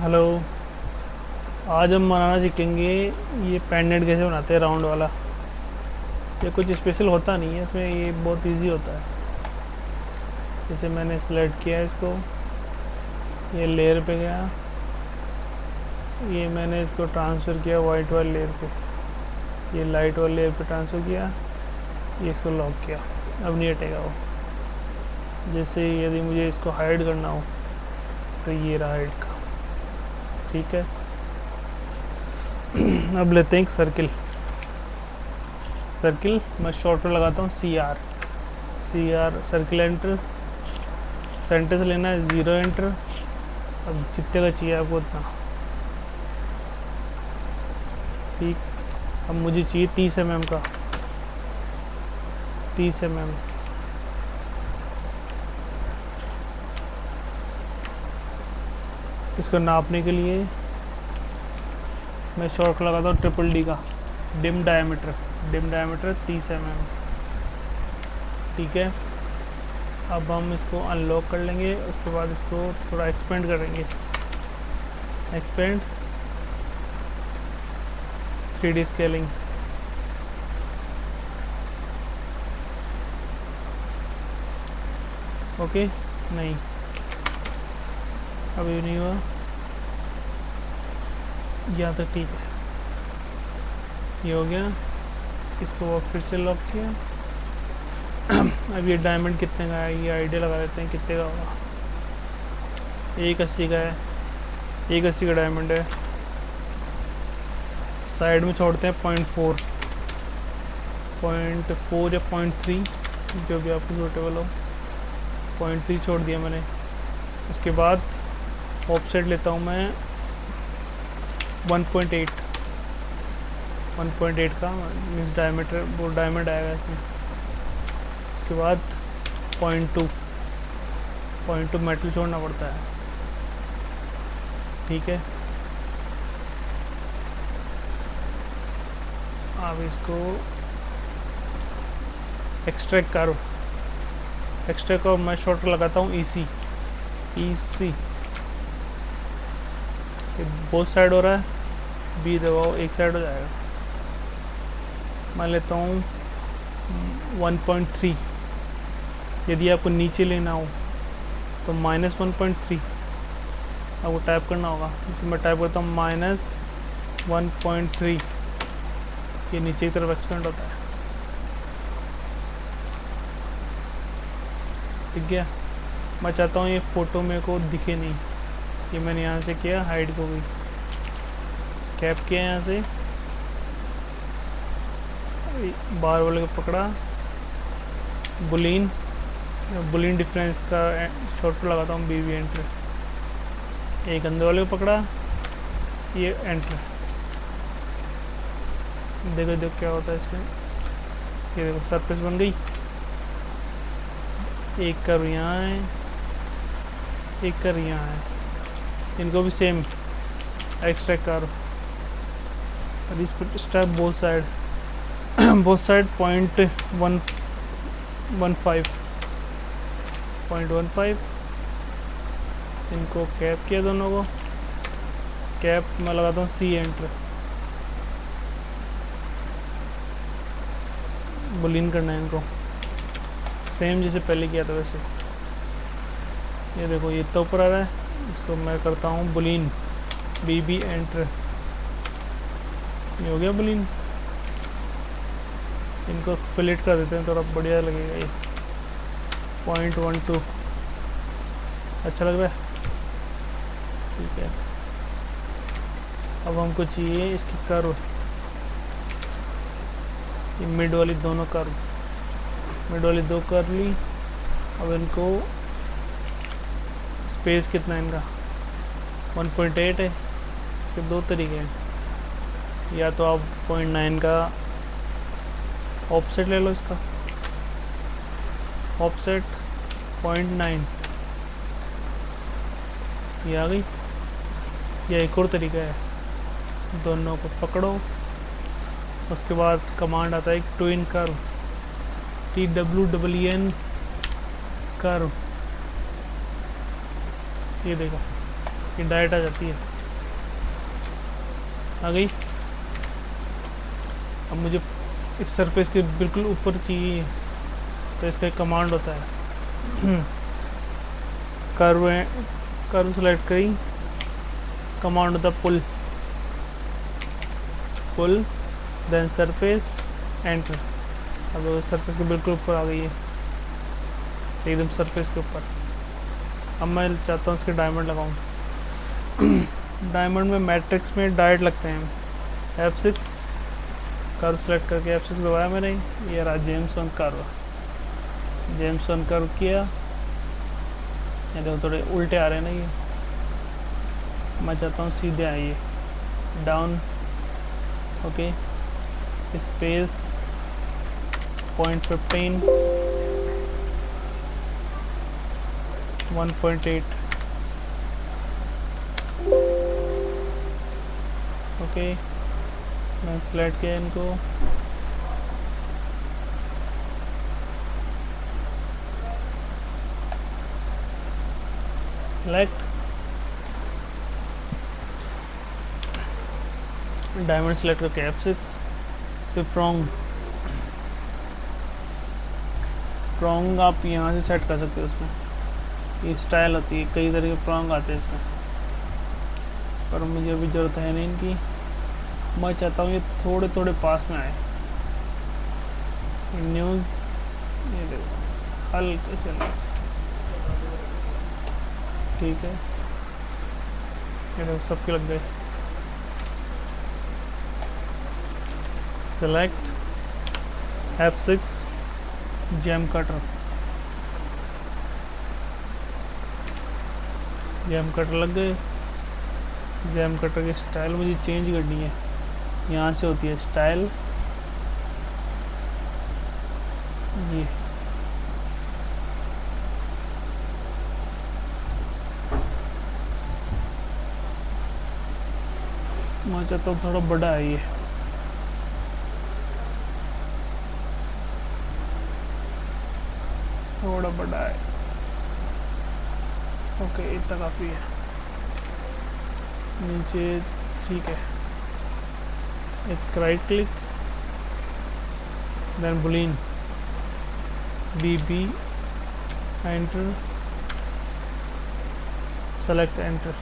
Hello. आज हम बनाना सीखेंगे ये पेंडेंट कैसे बनाते हैं राउंड वाला। ये कुछ स्पेशल होता नहीं है इसमें, ये बहुत इजी होता है। जैसे मैंने सेलेक्ट किया है इसको, ये लेयर पे गया, ये मैंने इसको ट्रांसफ़र किया वाइट वाले लेयर पे, ये लाइट वाले लेयर पे ट्रांसफ़र किया, ये इसको लॉक किया। अब नहीं हटेगा वो। जैसे यदि मुझे इसको हाइड करना हो तो ये रहा हाइड का। ठीक है। अब लेते हैं एक सर्किल। मैं शॉर्टकट लगाता हूँ C R circle enter. Center से लेना है 0 एंटर। अब जितने का चाहिए आपको उतना। ठीक। अब मुझे चाहिए 30 mm का, 30 mm। इसको नापने के लिए मैं शॉर्टकट लगाता हूँ ट्रिपल D का, डिम डायमीटर 30 mm। ठीक है। अब हम इसको अनलॉक कर लेंगे, उसके बाद इसको थोड़ा एक्सपेंड करेंगे। Expand 3D scaling. ओके। नहीं, अब ये नहीं हुआ, यहाँ तक ठीक है। ये हो गया। इसको फिर से लॉक किया। अब ये डायमंड कितने का है, ये आइडिया लगा लेते हैं कितने का होगा। 180 का है, 180 का डायमंड है। साइड में छोड़ते हैं 0.4 या 0.3, जो भी आपको सूटेबल हो। 0.3 छोड़ दिया मैंने। उसके बाद ऑफसेट लेता हूँ मैं 1.8 का, मीन्स डायमीटर, वो डायमंड आएगा इसमें। उसके बाद 0.2 मेटल छोड़ना पड़ता है। ठीक है। अब इसको एक्सट्रैक्ट करो। मैं शॉर्ट लगाता हूँ EC। ये बोथ साइड हो रहा है, B दबाओ, एक साइड हो जाएगा। मैं लेता हूँ 1.3। यदि आपको नीचे लेना हो तो -1.3 आपको टाइप करना होगा। जैसे मैं टाइप करता हूँ -1.3, ये नीचे की तरफ एक्सपेंड होता है। ठीक है। मैं चाहता हूँ ये फ़ोटो मेरे को दिखे नहीं, ये मैंने यहाँ से किया, हाइड हो गई। कैप किया यहाँ से, बार वाले को पकड़ा, बुलियन डिफरेंस का शॉर्टकट लगाता हूँ BB एंटर। एक अंदर वाले को पकड़ा, ये एंटर। देखो क्या होता है इसमें। ये देखो सरफेस बन गई। एक कर्व यहाँ है, एक कर्व यहाँ है, इनको भी सेम एक्सट्रैक्ट करो। और इस पर स्टेप बोथ साइड 0.15 इनको कैप किया दोनों को। कैप मैं लगाता हूँ C एंटर। बुलियन करना है इनको, सेम जैसे पहले किया था वैसे। ये देखो ये तो ऊपर आ रहा है, इसको मैं करता हूँ बुलियन BB एंटर। ये हो गया बुलियन। इनको फिलेट कर देते हैं, थोड़ा बढ़िया लगेगा ये। 0.12 अच्छा लग रहा है। ठीक है। अब हमको चाहिए इसकी कर्व, ये मिड वाली दोनों कर्व, मिड वाली दो कर ली। अब इनको स्पेस कितना है इनका, 1.8 है। इसके दो तरीके हैं, या तो आप 0.9 का ऑफसेट ले लो, इसका ऑफसेट 0.9, ये आ गई। या एक और तरीका है, दोनों को पकड़ो, उसके बाद कमांड आता है ट्विन कर्व, TWEN कर्व। ये देखो ये डायरेक्ट आ जाती है, आ गई। अब मुझे इस सरफेस के बिल्कुल ऊपर चाहिए, तो इसका एक कमांड होता है कर्व, कर्व सेलेक्ट करी, कमांड होता है पुल, पुल देन सरफेस एंटर। अब वो सरफेस के बिल्कुल ऊपर आ गई है, एकदम सरफेस के ऊपर। अब मैं चाहता हूँ इसके डायमंड लगाऊँ। डायमंड में मैट्रिक्स में डायरेक्ट लगते हैं। F6 कर्व सेलेक्ट करके F6 दबाया मैंने, ये रहा जेम्सन कर्व, जेम्सन कर्व किया। ये देखो थोड़े उल्टे आ रहे हैं ना ये, मैं चाहता हूँ सीधे आइए, डाउन, ओके, स्पेस 0.15 1.8 ओके। मैं सेलेक्ट किया इनको, सेलेक्ट, डायमंड सेलेक्ट करके F6, फिर प्रोंग, प्रोंग आप यहाँ से सेट कर सकते हो। उसमें ये स्टाइल होती है, कई तरह के प्रोंग आते हैं इसमें, पर मुझे अभी ज़रूरत है नहीं इनकी। मैं चाहता हूँ ये थोड़े थोड़े पास में आए। न्यूज़, ये देखो हल्के से, ठीक है, ये देखो सबके लग गए। Select F6 jam cutter, jam cutter लग गए। जैम कटर की स्टाइल मुझे चेंज करनी है, यहाँ से होती है स्टाइल, ये मैं चाहता हूँ थोड़ा बड़ा है, ये थोड़ा बड़ा है, ओके इतना काफ़ी है। नीचे ठीक है, एक right click, then boolean BB, enter, select enter,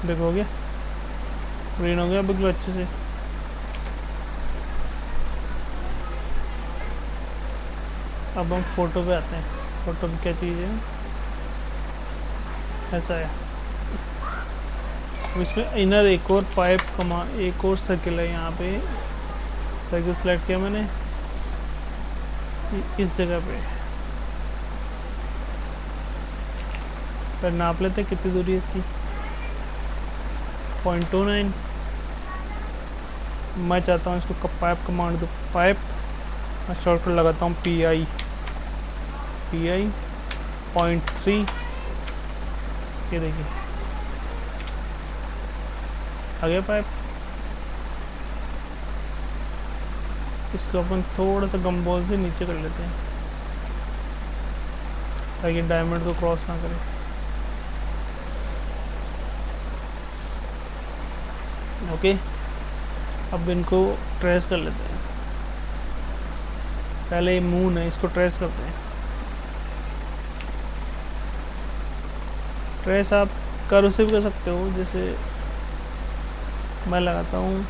देखो हो गया, ग्रीन हो गया बिल्कुल अच्छे से। अब हम फोटो पे आते हैं। फोटो में क्या चीज़ है, ऐसा है। इसमें इनर एक और पाइप कमा, एक और सर्किल है, यहाँ पे सर्किल सेलेक्ट किया मैंने इस जगह पे। फिर नाप लेते हैं कितनी दूरी है इसकी, 0.29। मैं चाहता हूँ इसको पाइप कमांड दो, पाइप, मैं शॉर्टकट लगाता हूँ PI 0.3। ये देखिए आ गया पाइप। इसको अपन थोड़ा सा गम्बोल से नीचे कर लेते हैं ताकि डायमंड को क्रॉस ना करे। ओके, अब इनको ट्रेस कर लेते हैं। पहले मून है, इसको ट्रेस करते हैं। ट्रेस आप कर्व से भी कर सकते हो, जैसे मैं लगाता हूँ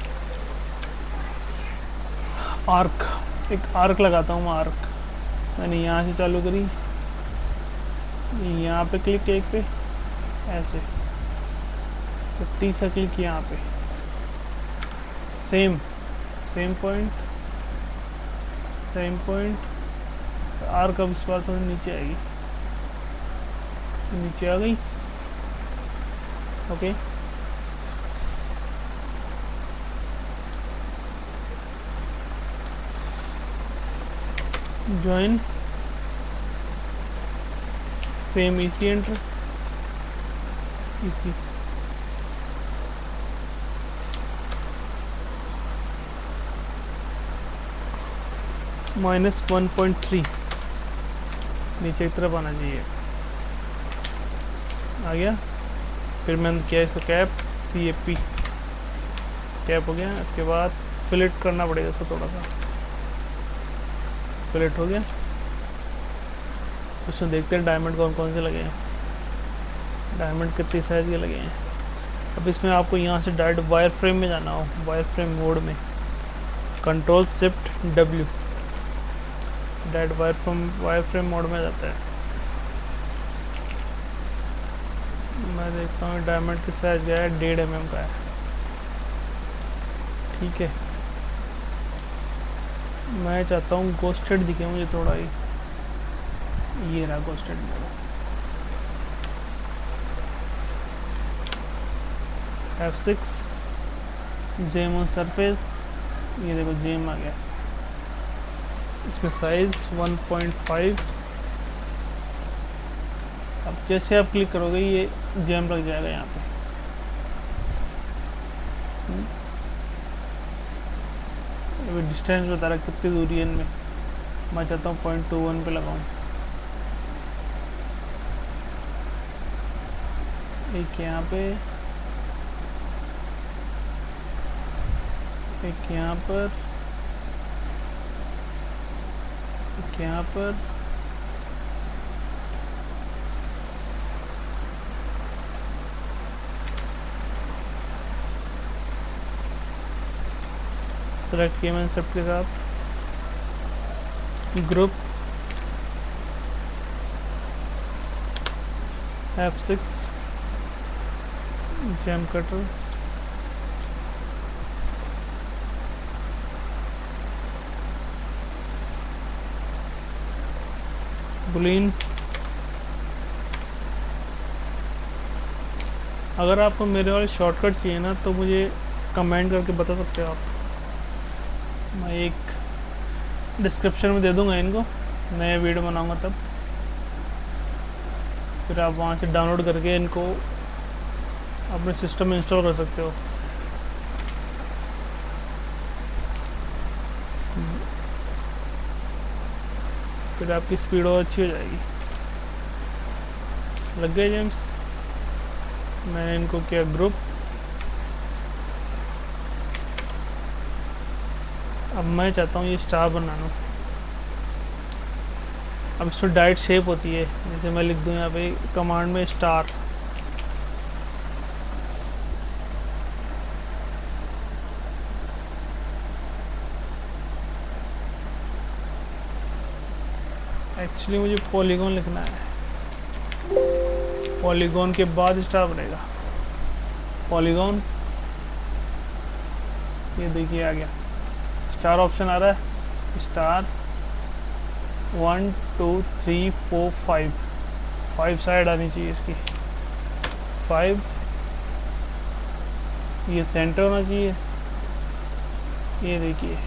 आर्क, एक आर्क लगाता हूँ। आर्क मैंने यहाँ से चालू करी, यहाँ पे क्लिक किया, एक पे ऐसे, तो तीसरा क्लिक यहाँ पे, सेम पॉइंट। आर्क अब इस बार थोड़ी नीचे आएगी, नीचे आ गई। Okay, join, same EC enter, EC -1.3 नीचे की तरफ आना चाहिए। आ गया। फिर मैंने किया इसको कैप, CAP, कैप हो गया। इसके बाद फिलेट करना पड़ेगा इसको, थोड़ा सा फिलेट हो गया। उसमें देखते हैं डायमंड कौन कौन से लगे हैं, डायमंड कितनी साइज़ के लगे हैं। अब इसमें आपको यहाँ से डायरेक्ट वायर फ्रेम में जाना हो, वायर फ्रेम मोड में Ctrl+Shift+W, direct wire frame mode में जाता है। मैं देखता हूँ डायमंड की साइज क्या है, 1.5 mm का है। ठीक है, मैं चाहता हूँ गोस्टेड दिखे मुझे थोड़ा ही, ये रहा ghosted mode. F6, gem on surface, ये देखो जेम आ गया। इसमें साइज 1.5। अब जैसे आप क्लिक करोगे ये जेम लग जाएगा यहाँ पे। अभी डिस्टेंस बता रहा कितनी दूरी है इनमें, मैं चाहता हूँ 0.21 पे लगाऊँ। एक यहाँ पे, एक यहाँ पर, एक यहाँ पर, सेलेक्ट किया मैंने सब के साथ। Group F6, gem cutter, boolean. अगर आपको मेरे वाले शॉर्टकट चाहिए ना तो मुझे कमेंट करके बता सकते हो आप, मैं एक डिस्क्रिप्शन में दे दूंगा इनको, नया वीडियो बनाऊंगा तब। फिर आप वहाँ से डाउनलोड करके इनको अपने सिस्टम में इंस्टॉल कर सकते हो। फिर आपकी स्पीड और अच्छी हो जाएगी। लग गए जेम्स, मैंने इनको किया ग्रुप। अब मैं चाहता हूँ ये स्टार बनाना। अब इसमें डायरेक्ट शेप होती है, जैसे मैं लिख दूँ यहाँ पे कमांड में स्टार, एक्चुअली मुझे पॉलीगॉन लिखना है, पॉलीगॉन के बाद स्टार बनेगा। पॉलीगॉन, ये देखिए आ गया स्टार ऑप्शन आ रहा है। स्टार 1 2 3 4 5 साइड आनी चाहिए इसकी, 5। ये सेंटर होना चाहिए, ये देखिए,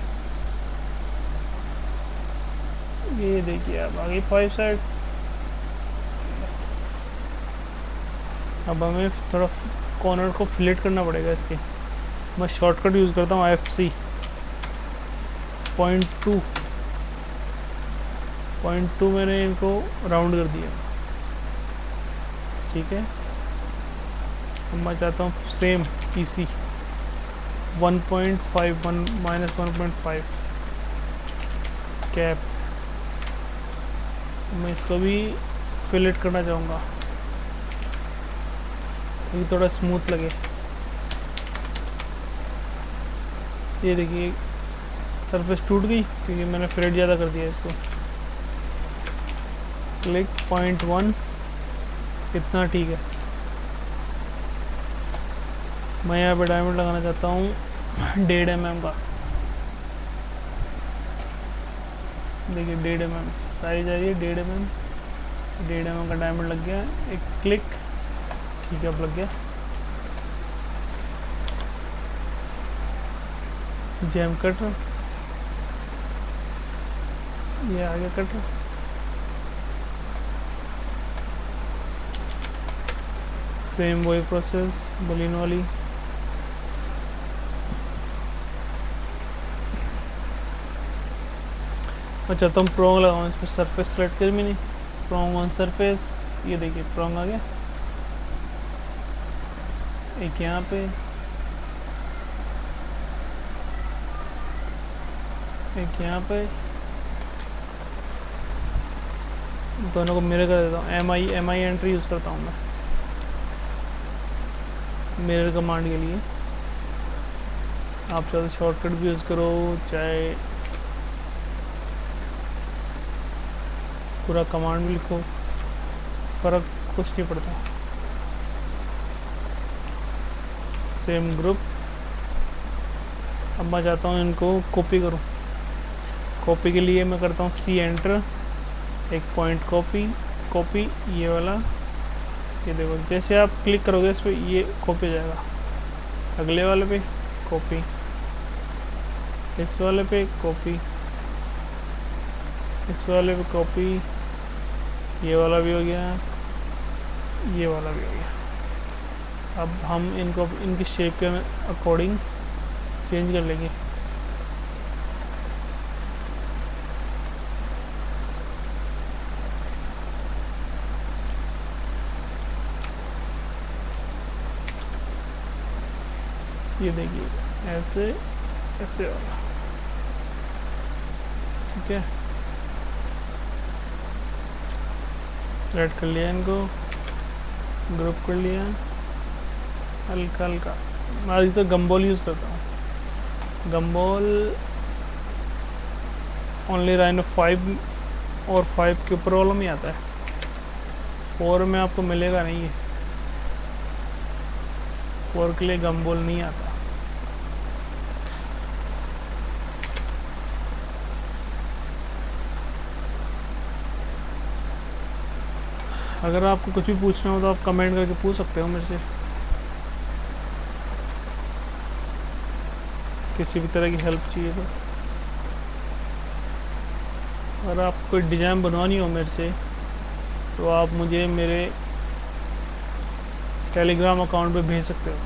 ये देखिए अब आगे 5 साइड। अब हमें थोड़ा कॉर्नर को फिलेट करना पड़ेगा इसके। मैं शॉर्टकट यूज़ करता हूँ FC, 0.2 मैंने इनको राउंड कर दिया। ठीक है, अब मैं चाहता हूँ सेम PC 1.5 -1.5 कैप। मैं इसको भी फिलेट करना चाहूँगा ताकि थोड़ा स्मूथ लगे। ये देखिए सरफेस टूट गई क्योंकि मैंने फिलेट ज़्यादा कर दिया इसको। क्लिक 0.1, इतना ठीक है। मैं यहाँ पे डायमंड लगाना चाहता हूँ 1.5 mm का। देखिए 1.5 mm साइज आ रही है, 1.5 mm, 1.5 mm का डायमंड लग गया। एक क्लिक, ठीक है अब लग गया। जेम कटर, ये आ गया कटर। सेम वही प्रोसेस बुलियन वाली। मैं चाहता हूँ प्रोंग लगाऊँ इस पर, सरफेस सेलेक्ट कर भी नहीं, प्रोंग ऑन सरफेस, ये देखिए प्रोंग आ गया। एक यहाँ पे, एक यहाँ पे, दोनों को मिरर कर देता हूँ। एम आई एंट्री यूज़ करता हूँ मैं मिरर कमांड के लिए। आप चाहे शॉर्टकट भी यूज़ करो, चाहे पूरा कमांड भी लिखो, फ़र्क कुछ नहीं पड़ता। Same group. अब मैं चाहता हूँ इनको कॉपी करूँ। कॉपी के लिए मैं करता हूँ सी एंटर, एक पॉइंट कॉपी ये वाला। ये देखो जैसे आप क्लिक करोगे इस पर ये कॉपी हो जाएगा। अगले वाले पे कॉपी, इस वाले पे कॉपी, इस वाले पे कॉपी, ये वाला भी हो गया, ये वाला भी हो गया। अब हम इनको इनकी शेप के अकॉर्डिंग चेंज कर लेंगे। ये देखिए ऐसे ऐसे वाला, ठीक है। सेलेक्ट कर लिया इनको, ग्रुप कर लिया, हल्का हल्का। मैं आज तो गम्बॉल यूज़ करता हूँ। गम्बॉल ओनली राइनो 5 और 5 के ऊपर वाला में आता है, 4 में आपको मिलेगा नहीं है। 4 के लिए गम्बॉल नहीं आता। अगर आपको कुछ भी पूछना हो तो आप कमेंट करके पूछ सकते हो मेरे से, किसी भी तरह की हेल्प चाहिए तो। अगर आपको कोई डिज़ाइन बनवानी हो मेरे से तो आप मुझे मेरे टेलीग्राम अकाउंट पे भेज सकते हो।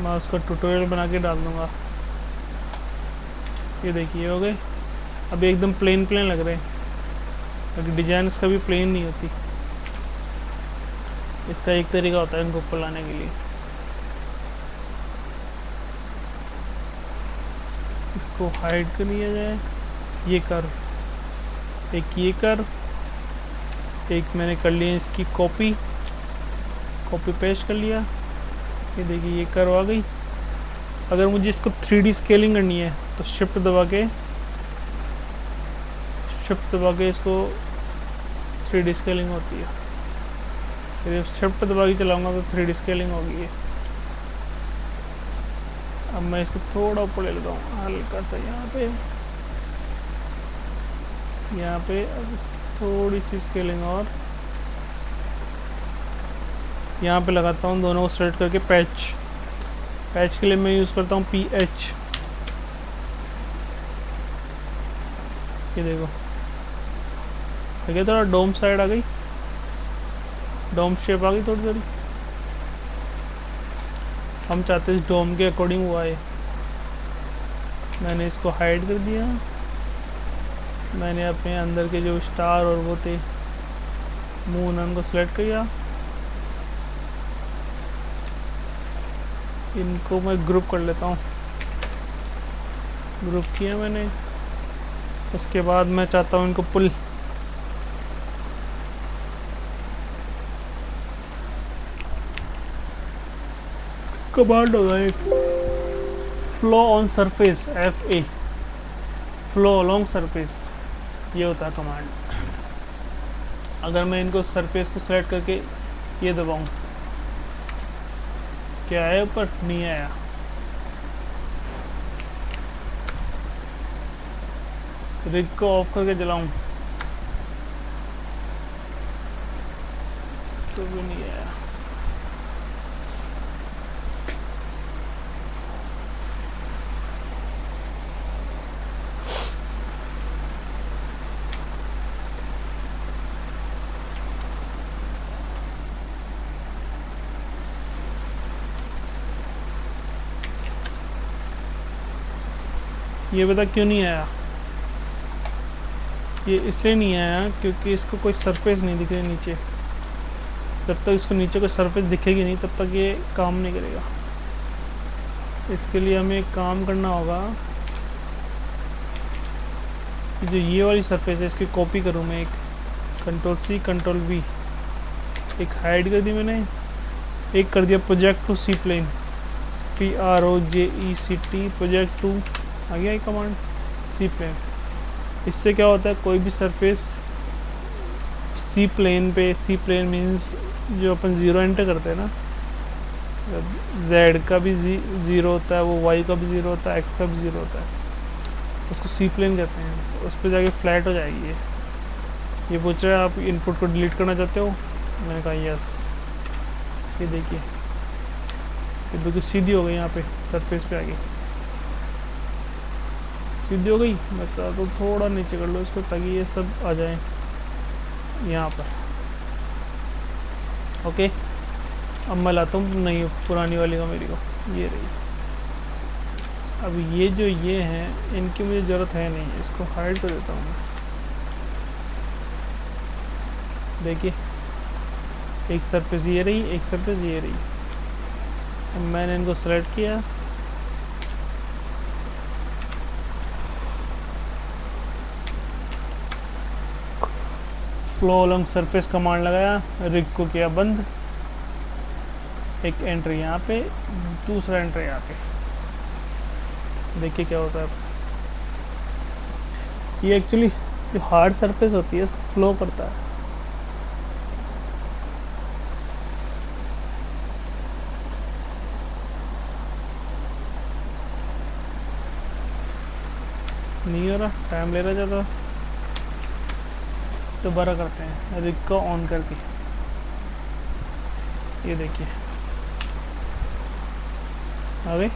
मैं उसका ट्यूटोरियल बना के डाल दूँगा। ये देखिए हो गए। अभी एकदम प्लेन लग रहे हैं, क्योंकि डिजाइन इसका भी प्लेन नहीं होती। इसका एक तरीका होता है इनको ऊपर लाने के लिए। इसको हाइड कर दिया जाए, ये कर, एक ये कर, एक मैंने कर लिया इसकी कॉपी पेस्ट कर लिया। ये देखिए ये कर आ गई। अगर मुझे इसको 3D स्केलिंग करनी है तो शिफ्ट दबा के इसको 3D स्केलिंग होती है। फिर शिफ्ट दबा के चलाऊंगा तो 3D स्केलिंग होगी ये। अब मैं इसको थोड़ा ऊपर ले लेता हूँ, हल्का सा यहाँ पे अब थोड़ी सी स्केलिंग और यहाँ पे लगाता हूँ। दोनों को सेलेक्ट करके पैच के लिए मैं यूज़ करता हूँ PH। ये देखो देखिए थोड़ा डोम साइड आ गई, डोम शेप आ गई थोड़ी। हम चाहते हैं इस डोम के अकॉर्डिंग हुआ है। मैंने इसको हाइड कर दिया। मैंने अपने अंदर के जो स्टार और वो थे मून उनको सेलेक्ट किया। इनको मैं ग्रुप कर लेता हूँ। ग्रुप किया मैंने। उसके बाद मैं चाहता हूँ इनको पुल, कमांड होगा एक flow on surface, FA, flow along surface, ये होता है कमांड। अगर मैं इनको सरफेस को सेलेक्ट करके ये दबाऊं, क्या आया ऊपर? नहीं आया। रिग को ऑफ करके जलाऊं तो भी नहीं आया। ये बता क्यों नहीं आया? ये इसलिए नहीं आया क्योंकि इसको कोई सरफेस नहीं दिख रही नीचे। जब तक इसको नीचे कोई सरफेस दिखेगी नहीं तब तक ये काम नहीं करेगा। इसके लिए हमें एक काम करना होगा कि जो ये वाली सरफेस है इसकी कॉपी करूँ मैं। एक कंट्रोल सी कंट्रोल वी, एक हाइड कर दी मैंने, एक कर दिया project to C plane, PROJECT project to, आ गया ये कमांड सी प्लेन। इससे क्या होता है, कोई भी सरफेस सी प्लेन पे, सी प्लेन मीन्स जो अपन ज़ीरो एंटर करते हैं ना, जेड का भी ज़ीरो होता है, वो वाई का भी ज़ीरो होता है, एक्स का भी ज़ीरो होता है, उसको सी प्लेन कहते हैं। उस पर जाके फ्लैट हो जाएगी ये पूछ रहा है आप इनपुट को डिलीट करना चाहते हो, मैंने कहा यस। ये देखिए ये बिल्कुल सीधी हो गई, यहाँ पे सरफेस पे आ गई, सीधी हो गई। मैं चाहता हूँ थोड़ा नीचे कर लो इसको ताकि ये सब आ जाए यहाँ पर। ओके, अब मैं लाता हूँ नहीं पुरानी वाली का, मेरी को ये रही। अब ये जो ये हैं इनकी मुझे ज़रूरत है नहीं, इसको हाइड कर देता हूँ मैं। देखिए एक सरफेस ये रही, एक सरफेस ये रही। अब मैंने इनको सेलेक्ट किया, फ्लो अलोंग सरफेस कमांड लगाया, रिग को किया बंद, एक एंट्री यहाँ पे, दूसरा एंट्री यहाँ पे। देखिए क्या होता है। ये एक्चुअली जो हार्ड सरफेस होती है इसको फ्लो करता है। नहीं हो रहा, टाइम ले रहा ज़्यादा, दोबारा करते हैं रिग को ऑन करके। ये देखिए आ गई।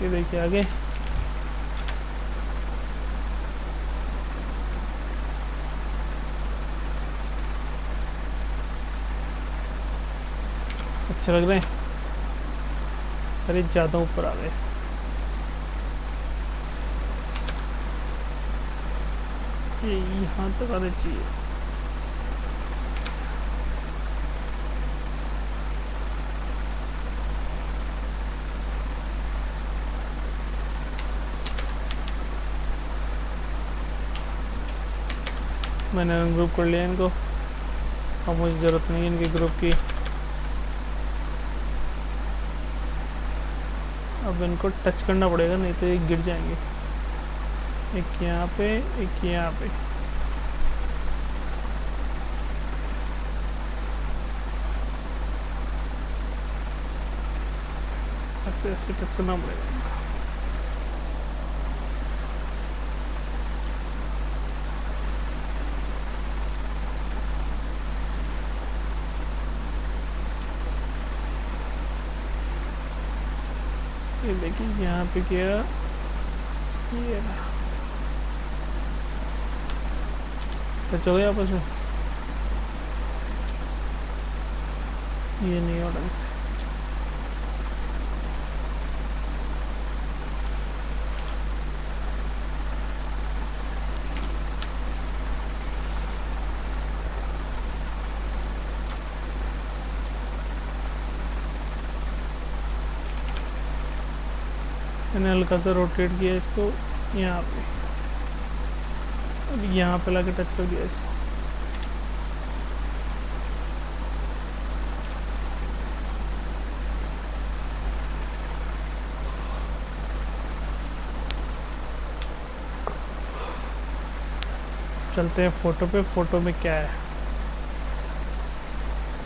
ये देखिए आगे, अच्छे लग रहे हैं। अरे ज़्यादा ऊपर आ गए। ये यहाँ तक आना चाहिए। मैंने ग्रुप कर लिया इनको, अब मुझे ज़रूरत नहीं है इनके ग्रुप की। अब इनको टच करना पड़ेगा नहीं तो ये गिर जाएंगे। एक यहाँ पे, एक यहाँ पे। ऐसे ऐसे टच करना पड़ेगा इनको। ये देखिए यहाँ पे किया, ये टच हो गया आपस में, ये नहीं हो ढंग से। मैंने हल्का सा रोटेट किया इसको यहाँ पे, अब यहाँ पे लाके टच कर दिया इसको। चलते हैं फोटो पे। फोटो में क्या है,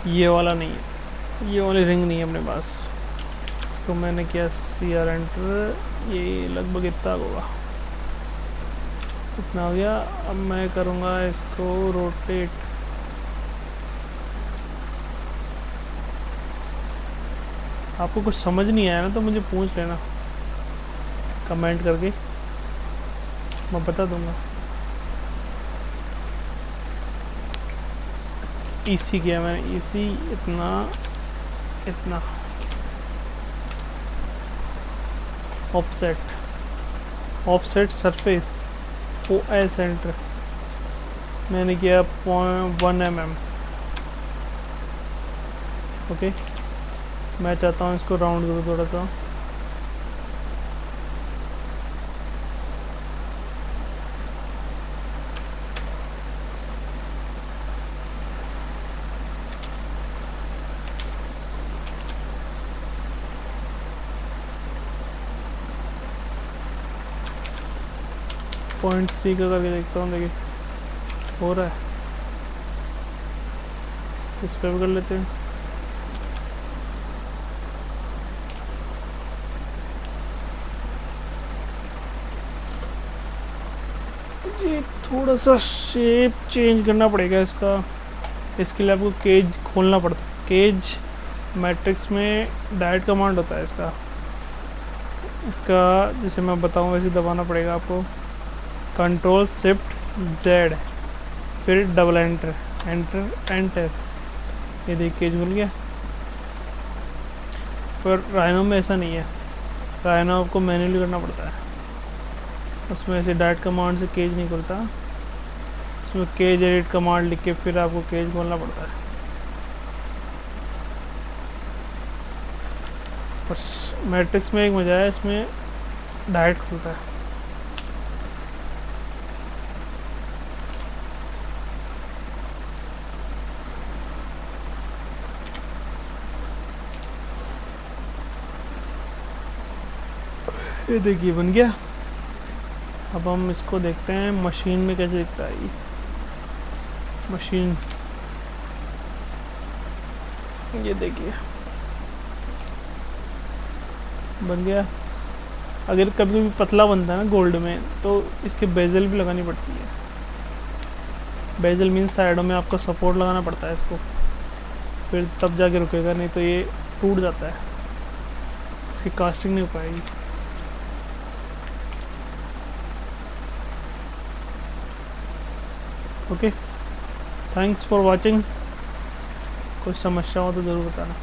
ये वाला नहीं है, ये वाली रिंग नहीं है अपने पास। इसको मैंने किया CR एंटर, ये लगभग इतना होगा, इतना हो गया। अब मैं करूँगा इसको रोटेट। आपको कुछ समझ नहीं आया ना तो मुझे पूछ लेना कमेंट करके, मैं बता दूंगा। EC किया मैंने, EC इतना इतना ऑफसेट, ऑफसेट सरफेस ओ ए सेंटर मैंने किया 1 mm। ओके, मैं चाहता हूँ इसको राउंड करूँ थोड़ा सा। .3 का करके देखता हूँ, देखिए हो रहा है। इसका भी कर लेते हैं। जी थोड़ा सा शेप चेंज करना पड़ेगा इसका, इसके लिए आपको केज खोलना पड़ता है। केज मैट्रिक्स में डायरेक्ट कमांड होता है इसका, जैसे मैं बताऊँ वैसे दबाना पड़ेगा आपको। कंट्रोल शिफ्ट जेड फिर डबल एंटर, एंटर। ये देखिए केज खुल गया। पर राइनो में ऐसा नहीं है, राइनो आपको मैन्युअली करना पड़ता है। उसमें ऐसे डायरेक्ट कमांड से केज नहीं खुलता, उसमें केज एडिट कमांड लिख के फिर आपको केज खोलना पड़ता है। और मैट्रिक्स में एक मजा है, इसमें डायरेक्ट खुलता है। ये देखिए बन गया। अब हम इसको देखते हैं मशीन में कैसे दिखता है। मशीन, ये देखिए बन गया। अगर कभी कभी पतला बनता है ना गोल्ड में, तो इसके बेजल भी लगानी पड़ती है। बेजल मीन साइडों में आपको सपोर्ट लगाना पड़ता है इसको, फिर तब जाके रुकेगा, नहीं तो ये टूट जाता है, इसकी कास्टिंग नहीं हो पाएगी। Okay, thanks for watching. कोई समस्या हो तो ज़रूर बताना।